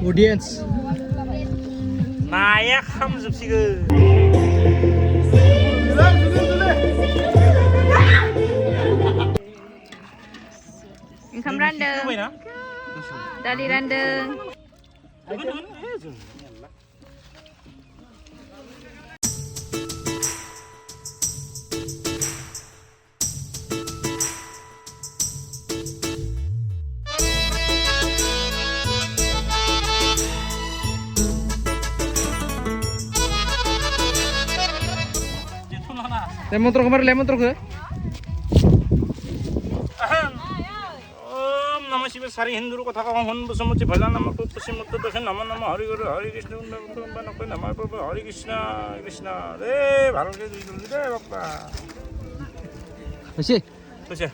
audience 나야 함습시그 Income random dari random lemon truk kemarin lemon truk ya नमः शिवाय सारी हिंदू को थका हन बसमुची भला नमः पश्चिमोत्तर दक्षिण नमः नमः हरि गुरु हरि कृष्ण नमः प्रभु हरि कृष्ण कृष्ण रे भारत के दुई दुई रे Bappa masih 그렇지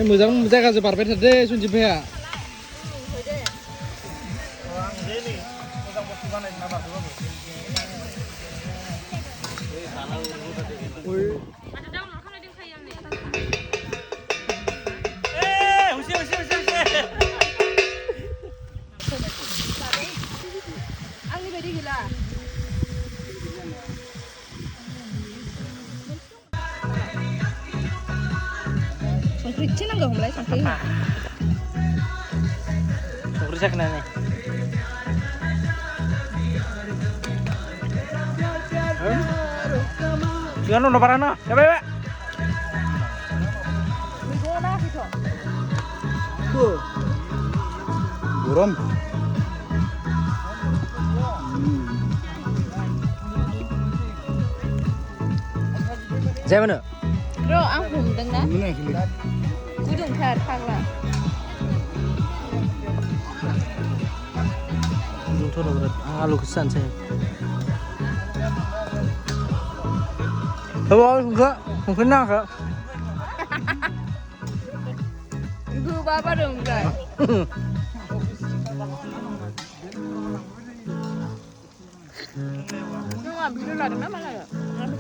mo장 jaga separpet deh sunjib ya Sangkri cina nggak mulai sangkri sangkri saya kena nih jangan lupa parana ya bebe buram saya mana Bro, ang humdang na Gudung thar thang lah Gudung thar berat alu kesan saya Halo, enggak kenal kak Gu bapa dong kan Video lah dengan mana ya?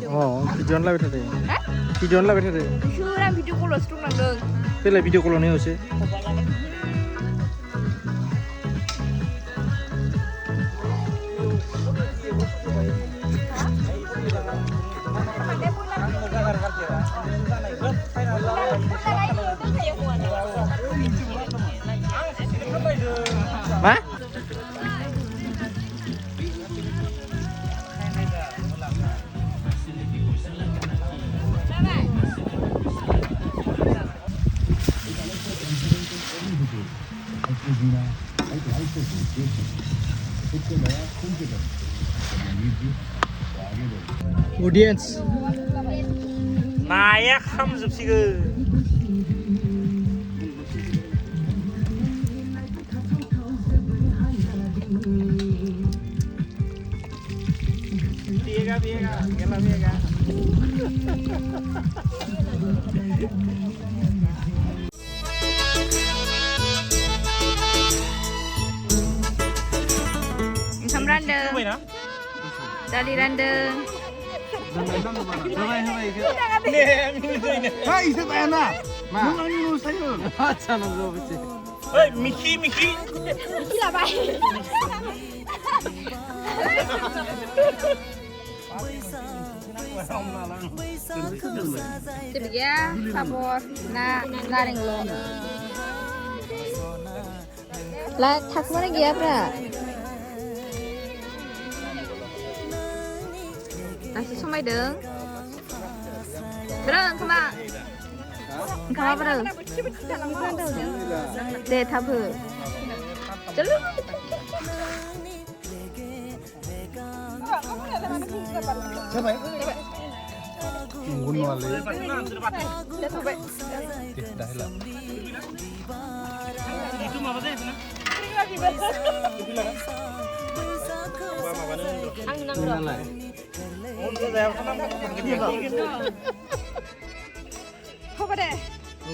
Oh, video lah betul deh. Video lah betul deh. Syuran video call strung nang dong. Tela video call nih usai. Ma? audience 나야 함습시그 비에가 겔라 비에가 Income random dari random 네 민우이네 아 이제 나야나 뭔 이거 사요 아차는 거 보지 어이 미키 Gila pak Jadi ya, sabor na naring lo. Lah, tak mana dia bra? Nasi somai deng. Bra, kema. Kema bra. Deh, tabu. Jalu. 제발 군 वाले itu mah apa sih?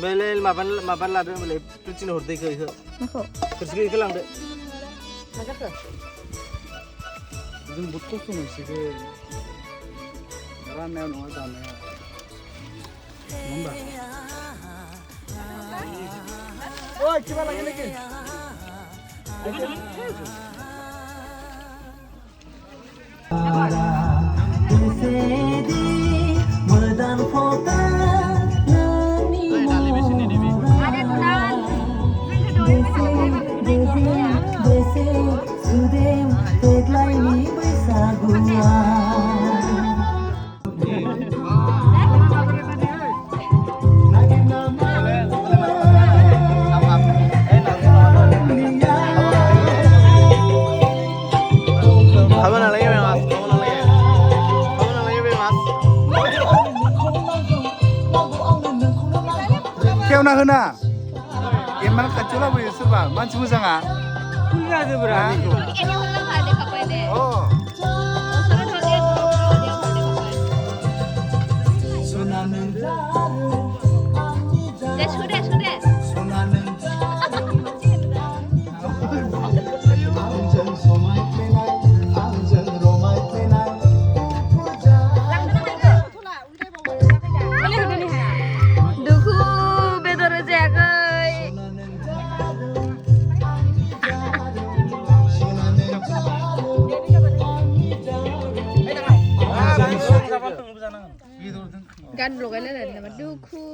Belel maban lado belel tucin horde ke itu. Kerja ke lang deh. Itu butuh tuh masih ke. राननायाव नङा जानायाव नङा होमबा ओइ किबा लागे लेकिन खेवना होना एमान खाथियाव लाबोयो सोरबा मानसि मोजाङा फुलगाजोब्रा Ini ulang ada kapan deh? O Sekarang dia sudah. Duku bedor jagai. Gan lo kan ada nama duku.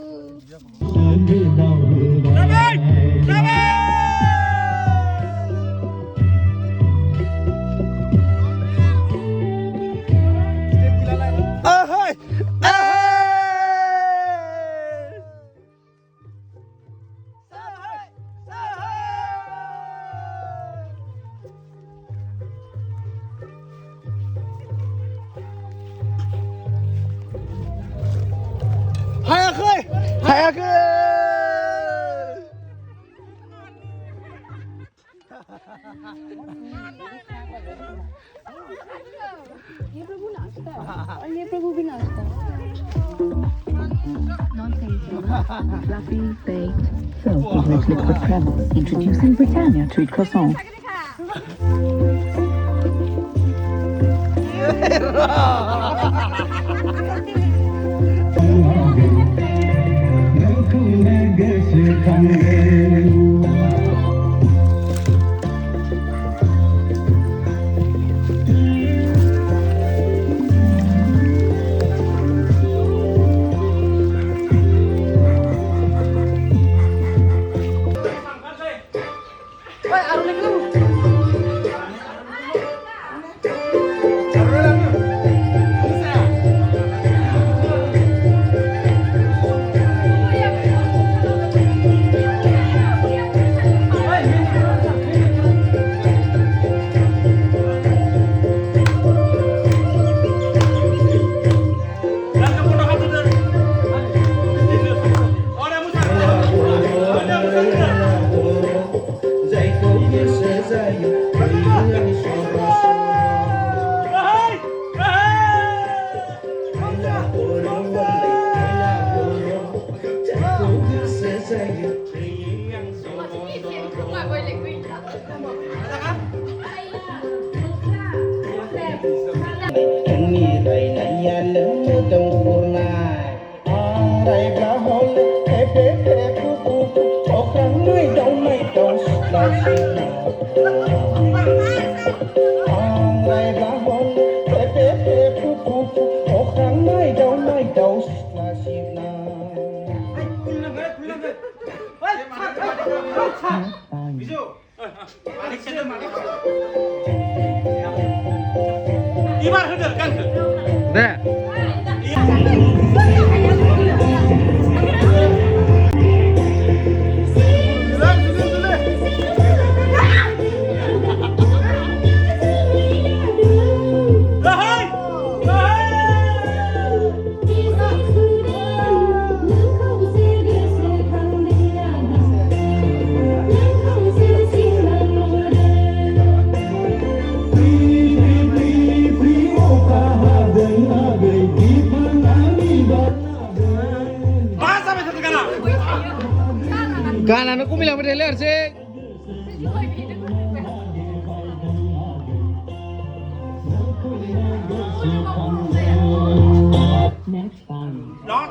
ahai hayakhai hayakhai Fluffy, baked, filled with rich liquid crème. Introducing Britannia Treat Croissant. 이발 흐들 깡크. 네. Kanan aku bilang berdeler sih. Next time. ร้อน